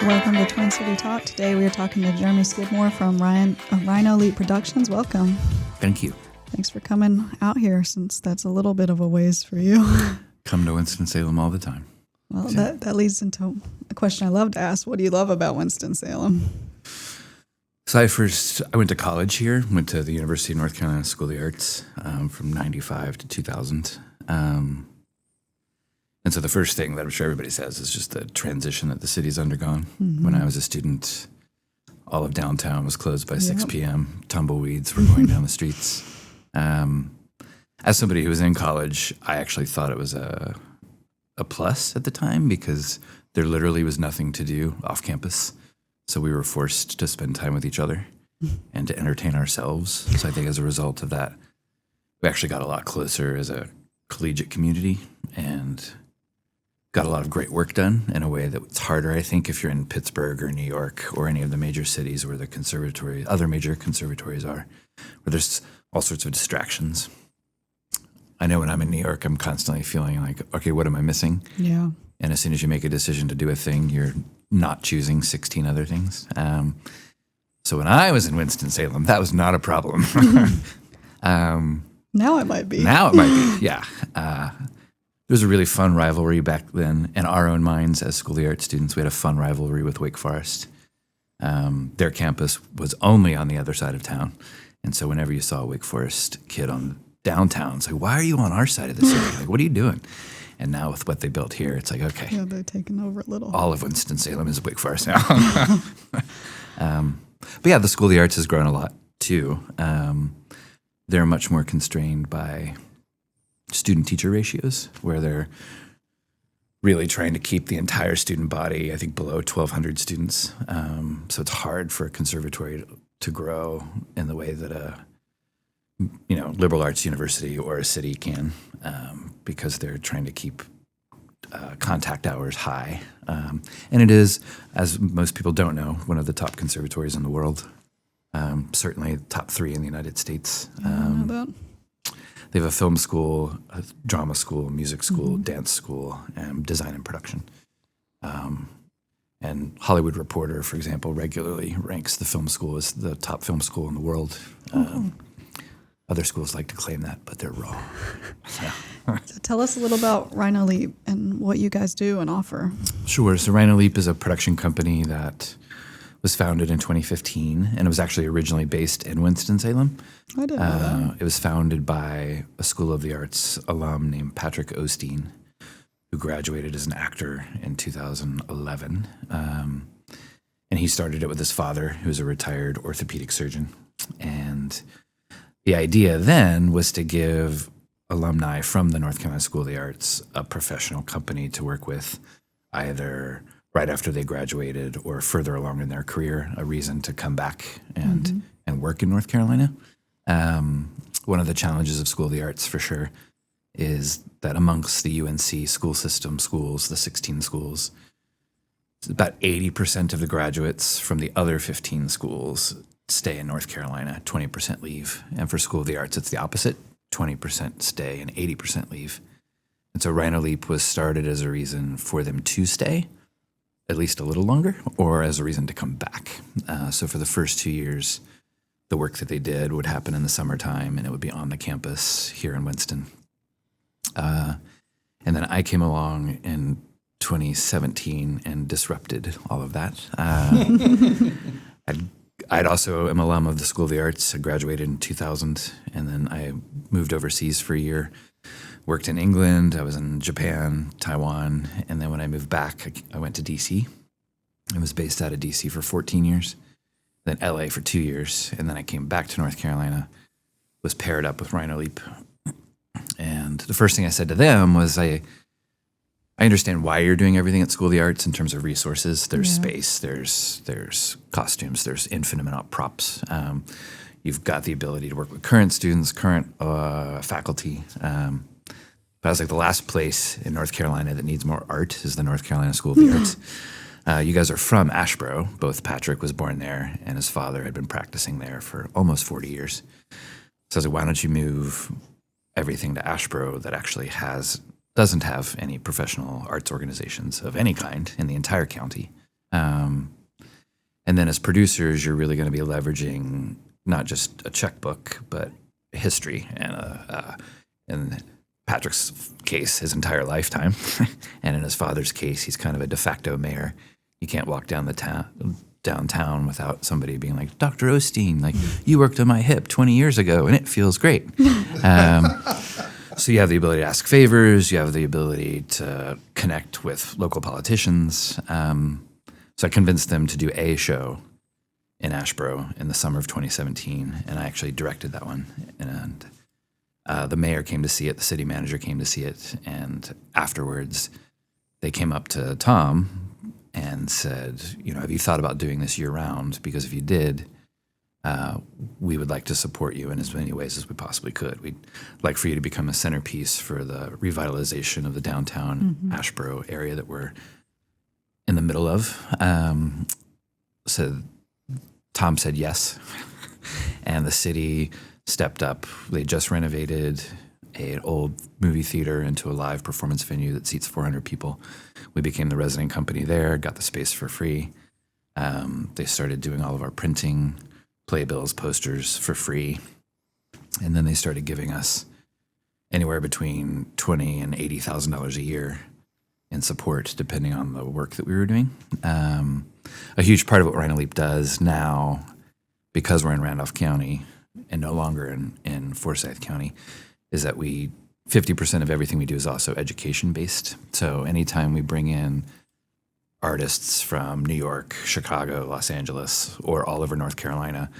Welcome to Twin City Talk. Today we are talking to Jeremy Skidmore from RhinoLeap Productions. Welcome. Thank you. Thanks for coming out here, since that's a little bit of a ways for you. Come to Winston-Salem all the time. Well, that leads into a question I love to ask. What do you love about Winston-Salem? So I went to college here, went to the University of North Carolina School of the Arts from 95 to 2000. And so the first thing that I'm sure everybody says is just the transition that the city's undergone. Mm-hmm. When I was a student, all of downtown was closed by 6 p.m. Tumbleweeds were going down the streets. As somebody who was in college, I actually thought it was a plus at the time because there literally was nothing to do off campus. So we were forced to spend time with each other and to entertain ourselves. So I think as a result of that, we actually got a lot closer as a collegiate community and got a lot of great work done in a way that's harder, I think, if you're in Pittsburgh or New York or any of the major cities where the other major conservatories are, where there's all sorts of distractions. I know when I'm in New York, I'm constantly feeling like, okay, what am I missing? Yeah. And as soon as you make a decision to do a thing, you're not choosing 16 other things. So when I was in Winston-Salem, that was not a problem. Now it might be. Now it might be, yeah. There was a really fun rivalry back then in our own minds as School of the Arts students. We had a fun rivalry with Wake Forest. Their campus was only on the other side of town. And so whenever you saw a Wake Forest kid on downtown, it's like, why are you on our side of the city? Like, what are you doing? And now with what they built here, it's like, okay. Yeah, they've taken over a little. All of Winston-Salem is Wake Forest now. But yeah, the School of the Arts has grown a lot too. They're much more constrained by student-teacher ratios, where they're really trying to keep the entire student body, I think, below 1,200 students. So it's hard for a conservatory to grow in the way that a liberal arts university or a city can, because they're trying to keep contact hours high. And it is, as most people don't know, one of the top conservatories in the world. Certainly top 3 in the United States. I don't know that. They have a film school, a drama school, music school, dance school, and design and production. And Hollywood Reporter, for example, regularly ranks the film school as the top film school in the world. Other schools like to claim that, but they're wrong. So tell us a little about RhinoLeap and what you guys do and offer. Sure. So RhinoLeap is a production company that was founded in 2015, and it was actually originally based in Winston-Salem. I didn't know that. It was founded by a School of the Arts alum named Patrick Osteen, who graduated as an actor in 2011. And he started it with his father, who was a retired orthopedic surgeon. And the idea then was to give alumni from the North Carolina School of the Arts a professional company to work with, either right after they graduated or further along in their career, a reason to come back and work in North Carolina. One of the challenges of School of the Arts, for sure, is that amongst the UNC school system schools, the 16 schools, about 80% of the graduates from the other 15 schools stay in North Carolina, 20% leave. And for School of the Arts, it's the opposite, 20% stay and 80% leave. And so RhinoLeap was started as a reason for them to stay at least a little longer, or as a reason to come back. So for the first 2 years, the work that they did would happen in the summertime, and it would be on the campus here in Winston. And then I came along in 2017 and disrupted all of that. I'd also am alum of the School of the Arts. I graduated in 2000, and then I moved overseas for a year. Worked in England, I was in Japan, Taiwan, and then when I moved back, I went to D.C. I was based out of D.C. for 14 years, then L.A. for 2 years, and then I came back to North Carolina, was paired up with RhinoLeap. And the first thing I said to them was, I understand why you're doing everything at School of the Arts in terms of resources. There's space, there's costumes, there's infinite amount of props. You've got the ability to work with current students, current faculty. But I was like, the last place in North Carolina that needs more art is the North Carolina School of the Arts. You guys are from Asheboro. Both Patrick was born there, and his father had been practicing there for almost 40 years. So I was like, why don't you move everything to Asheboro that actually doesn't have any professional arts organizations of any kind in the entire county? And then as producers, you're really going to be leveraging not just a checkbook, but history and in Patrick's case, his entire lifetime. And in his father's case, he's kind of a de facto mayor. You can't walk down downtown without somebody being like, Dr. Osteen, like, you worked on my hip 20 years ago and it feels great. So you have the ability to ask favors. You have the ability to connect with local politicians. So I convinced them to do a show in Asheboro in the summer of 2017, and I actually directed that one. And the mayor came to see it, the city manager came to see it, and afterwards they came up to Tom and said, have you thought about doing this year-round? Because if you did, we would like to support you in as many ways as we possibly could. We'd like for you to become a centerpiece for the revitalization of the downtown Asheboro area that we're in the middle of. So Tom said yes, and the city stepped up. They just renovated an old movie theater into a live performance venue that seats 400 people. We became the resident company there, got the space for free. They started doing all of our printing, playbills, posters for free. And then they started giving us anywhere between $20,000 and $80,000 a year in support, depending on the work that we were doing. A huge part of what RhinoLeap does now, because we're in Randolph County and no longer in Forsyth County, is that 50% of everything we do is also education-based. So anytime we bring in artists from New York, Chicago, Los Angeles, or all over North Carolina,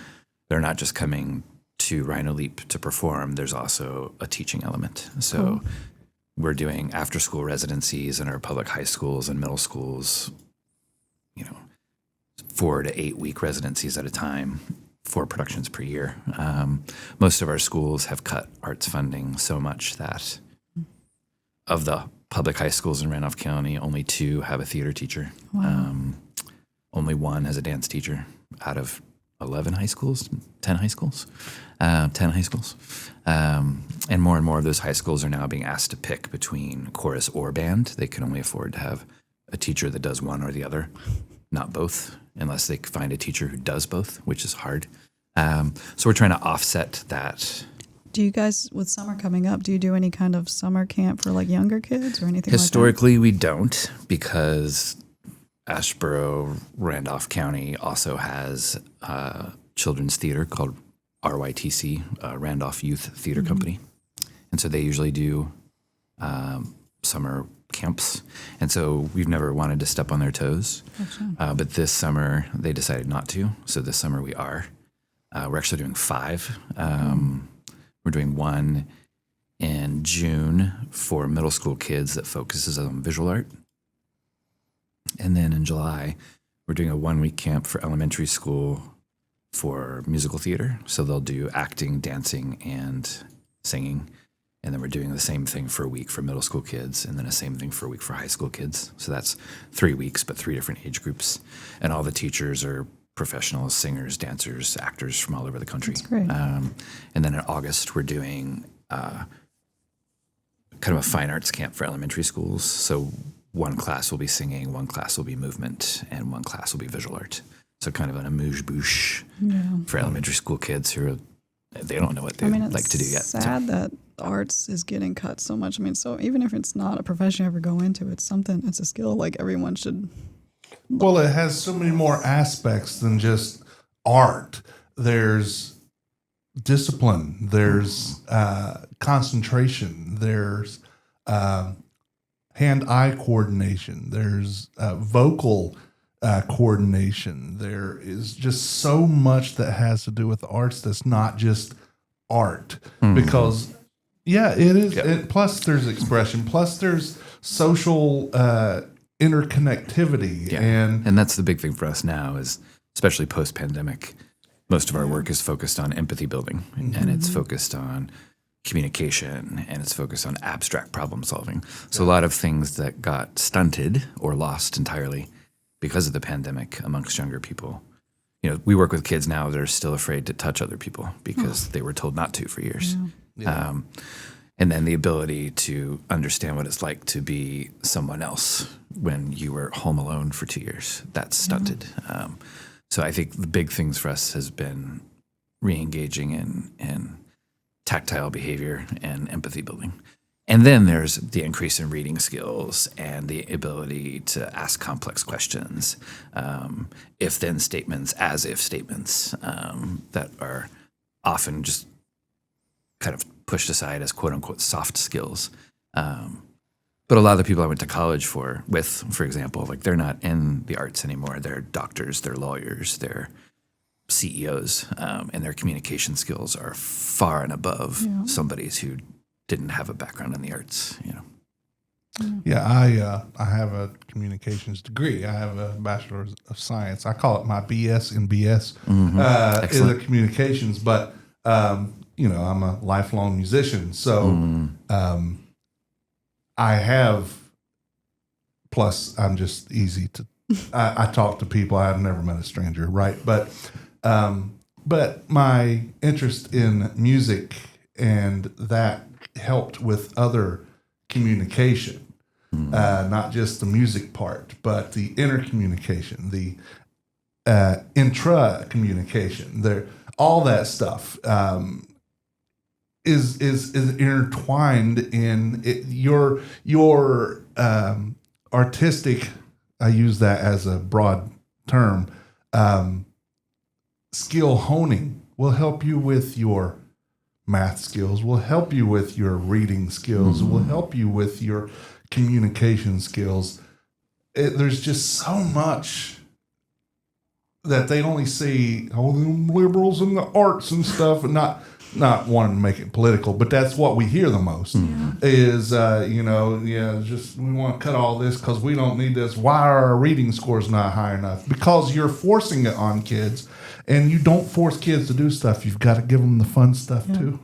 they're not just coming to RhinoLeap to perform. There's also a teaching element. So we're doing after-school residencies in our public high schools and middle schools, 4 to 8 week residencies at a time, 4 productions per year. Most of our schools have cut arts funding so much that of the public high schools in Randolph County, only 2 have a theater teacher. Wow. Only 1 has a dance teacher out of 11 high schools, 10 high schools, 10 high schools. And more of those high schools are now being asked to pick between chorus or band. They can only afford to have a teacher that does one or the other, not both, unless they find a teacher who does both, which is hard. So we're trying to offset that. Do you guys, with summer coming up, do you do any kind of summer camp for like younger kids or anything Historically, we don't, because Asheboro, Randolph County also has a children's theater called RYTC, Randolph Youth Theater Company. And so they usually do summer camps. And so we've never wanted to step on their toes. But this summer, they decided not to. So this summer we are. We're actually doing 5. We're doing 1 in June for middle school kids that focuses on visual art. And then in July, we're doing a 1-week camp for elementary school for musical theater. So they'll do acting, dancing, and singing. And then we're doing the same thing for a week for middle school kids, and then the same thing for a week for high school kids. So that's 3 weeks, but 3 different age groups. And all the teachers are professionals, singers, dancers, actors from all over the country. That's great. And then in August, we're doing kind of a fine arts camp for elementary schools. So 1 class will be singing, 1 class will be movement, and 1 class will be visual art. So kind of an amuse-bouche for elementary school kids who they don't know what they like to do yet. It's sad that arts is getting cut so much. So even if it's not a profession you ever go into, it's a skill like everyone should. Well, it has so many more aspects than just art. There's discipline, there's concentration, there's hand-eye coordination, there's vocal coordination. There is just so much that has to do with the arts that's not just art. Because, it is. Yep. Plus, there's expression. Plus, there's social interconnectivity. Yeah. And that's the big thing for us now is, especially post-pandemic, most of our work is focused on empathy building, and it's focused on communication, and it's focused on abstract problem solving. So a lot of things that got stunted or lost entirely because of the pandemic amongst younger people. We work with kids now that are still afraid to touch other people because they were told not to for years. Yeah. And then the ability to understand what it's like to be someone else when you were home alone for 2 years, that's stunted. So I think the big things for us has been re-engaging in tactile behavior and empathy building. And then there's the increase in reading skills and the ability to ask complex questions, if-then statements, as-if statements that are often just kind of pushed aside as quote-unquote soft skills. But a lot of the people I went to college with, for example, like they're not in the arts anymore. They're doctors, they're lawyers, they're CEOs, and their communication skills are far and above somebody's who didn't have a background in the arts. Yeah, I have a communications degree. I have a bachelor of science. I call it my BS in BS. Is a communications, but I'm a lifelong musician, so I have. Plus, I'm just easy to. I talk to people. I've never met a stranger, right? But my interest in music and that helped with other communication, not just the music part, but the intercommunication, the intra communication. All that stuff is intertwined in it, your artistic. I use that as a broad term. Skill honing will help you with your math skills, will help you with your reading skills, will help you with your communication skills. There's just so much that they only see all them liberals in the arts and stuff, and not wanting to make it political, but that's what we hear the most is, just we want to cut all this because we don't need this. Why are our reading scores not high enough? Because you're forcing it on kids, and you don't force kids to do stuff. You've got to give them the fun stuff too.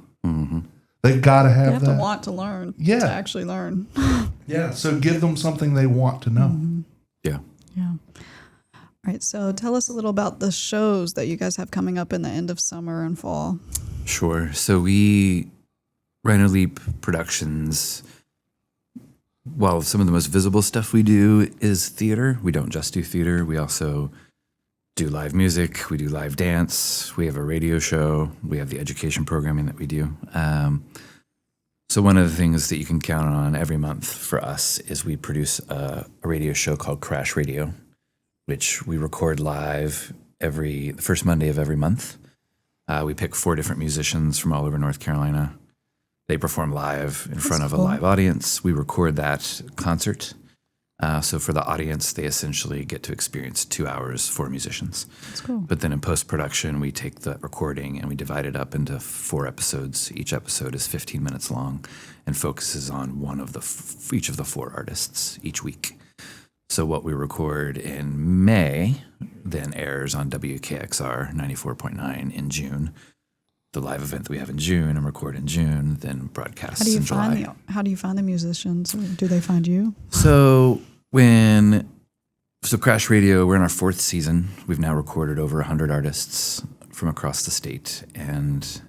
They've got to have They have that. to want to learn, to actually learn. So give them something they want to know. Yeah. All right, so tell us a little about the shows that you guys have coming up in the end of summer and fall. Sure. So RhinoLeap Productions, while some of the most visible stuff we do is theater, we don't just do theater. We also do live music. We do live dance. We have a radio show. We have the education programming that we do. So one of the things that you can count on every month for us is we produce a radio show called Crash Radio, which we record live the first Monday of every month. We pick 4 different musicians from all over North Carolina. They perform live in front of a live audience. We record that concert. So for the audience, they essentially get to experience 2 hours, 4 musicians. That's cool. But then in post-production, we take the recording and we divide it up into 4 episodes. Each episode is 15 minutes long and focuses on each of the 4 artists each week. So what we record in May then airs on WKXR 94.9 in June. The live event that we have in June and record in June, then broadcasts in July. How do you find the musicians? Or do they find you? So Crash Radio, we're in our 4th season. We've now recorded over 100 artists from across the state. And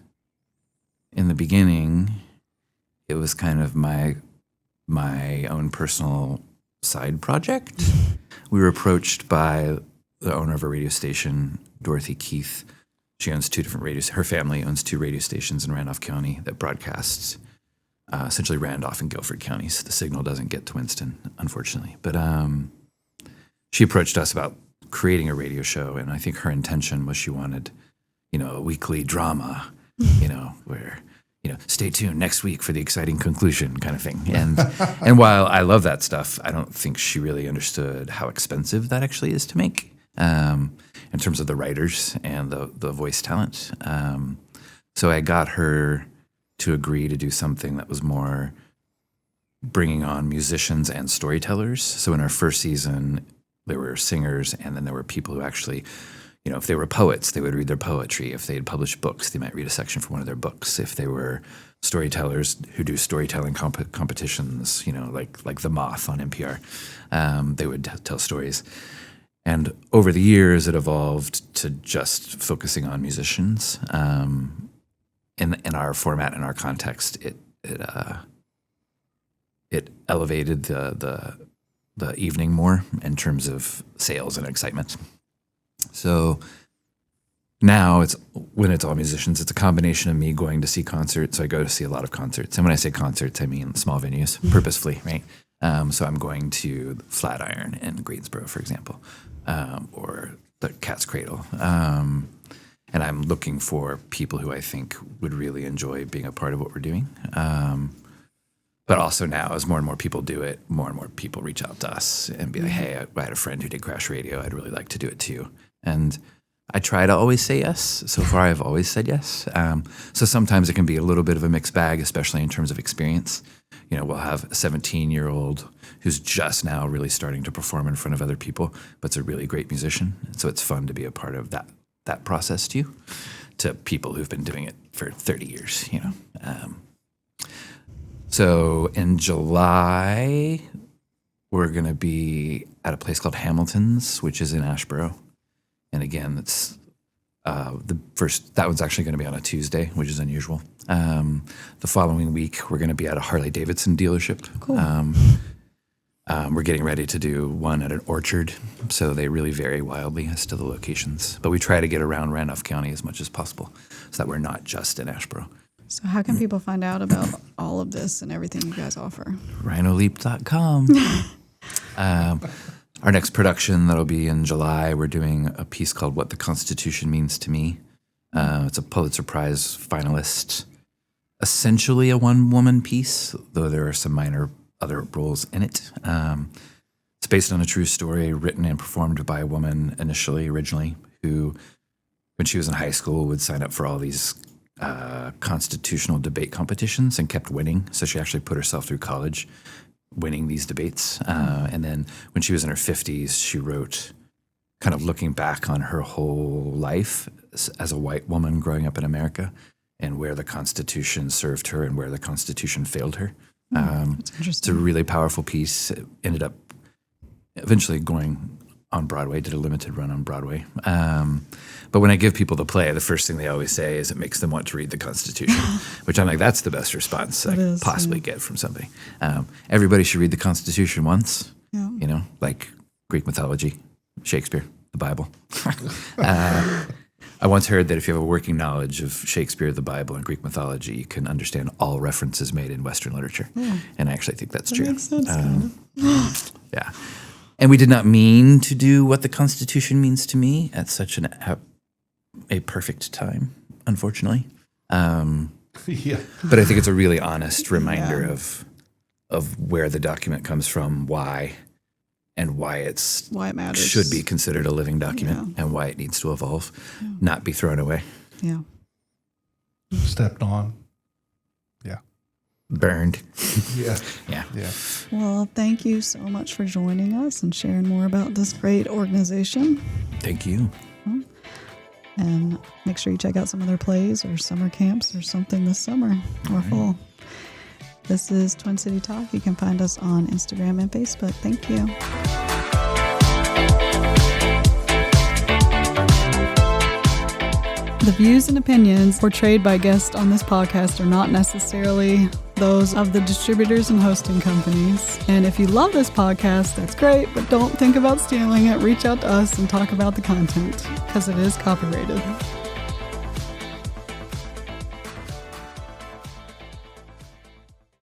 in the beginning, it was kind of my own personal side project. We were approached by the owner of a radio station, Dorothy Keith. She owns 2 different radios. Her family owns 2 radio stations in Randolph County that broadcasts essentially Randolph and Guilford counties. The signal doesn't get to Winston, unfortunately. But she approached us about creating a radio show, and I think her intention was she wanted, a weekly drama, where stay tuned next week for the exciting conclusion kind of thing. And while I love that stuff, I don't think she really understood how expensive that actually is to make in terms of the writers and the voice talent. So I got her to agree to do something that was more bringing on musicians and storytellers. So in our first season, there were singers, and then there were people who actually, if they were poets, they would read their poetry. If they had published books, they might read a section from one of their books. If they were storytellers who do storytelling competitions, like The Moth on NPR, they would tell stories. And over the years, it evolved to just focusing on musicians. In our format, in our context, it elevated the evening more in terms of sales and excitement. So now when it's all musicians, it's a combination of me going to see concerts. So I go to see a lot of concerts. And when I say concerts, I mean small venues, purposefully, right? So I'm going to Flatiron in Greensboro, for example, or the Cat's Cradle. And I'm looking for people who I think would really enjoy being a part of what we're doing. But also now, as more and more people do it, more and more people reach out to us and be like, hey, I had a friend who did Crash Radio. I'd really like to do it too. And I try to always say yes. So far, I've always said yes. So sometimes it can be a little bit of a mixed bag, especially in terms of experience. You know, we'll have a 17-year-old who's just now really starting to perform in front of other people, but it's a really great musician. So it's fun to be a part of that process too, to people who've been doing it for 30 years, you know. So in July, we're going to be at a place called Hamilton's, which is in Asheboro. And again, it's that one's actually going to be on a Tuesday, which is unusual. The following week, we're going to be at a Harley-Davidson dealership. Cool. We're getting ready to do one at an orchard, so they really vary wildly as to the locations. But we try to get around Randolph County as much as possible so that we're not just in Asheboro. So how can people find out about all of this and everything you guys offer? RhinoLeap.com. Our next production that'll be in July, we're doing a piece called What the Constitution Means to Me. It's a Pulitzer Prize finalist, essentially a one-woman piece, though there are some minor other roles in it. It's based on a true story written and performed by a woman originally, who, when she was in high school, would sign up for all these constitutional debate competitions and kept winning. So she actually put herself through college winning these debates. And then when she was in her 50s, she wrote, kind of looking back on her whole life as a white woman growing up in America and where the Constitution served her and where the Constitution failed her. That's interesting. It's a really powerful piece. It ended up eventually going on Broadway, did a limited run on Broadway. But when I give people the play, the first thing they always say is it makes them want to read the Constitution, which I'm like, that's the best response I could possibly get from somebody. Everybody should read the Constitution once, you know, like Greek mythology, Shakespeare, the Bible. I once heard that if you have a working knowledge of Shakespeare, the Bible, and Greek mythology, you can understand all references made in Western literature. Yeah. And I actually think that's true. Makes sense, yeah. And we did not mean to do What the Constitution Means to Me at such a perfect time, unfortunately. Yeah. But I think it's a really honest reminder of where the document comes from, why, and why it matters. Should be considered a living document and why it needs to evolve, not be thrown away. Yeah. Stepped on. Yeah. Burned. Yeah. Yeah. Yeah. Well, thank you so much for joining us and sharing more about this great organization. Thank you. And make sure you check out some of their plays or summer camps or something this summer or fall. This is Twin City Talk. You can find us on Instagram and Facebook. Thank you. The views and opinions portrayed by guests on this podcast are not necessarily those of the distributors and hosting companies. And if you love this podcast, that's great, but don't think about stealing it. Reach out to us and talk about the content because it is copyrighted.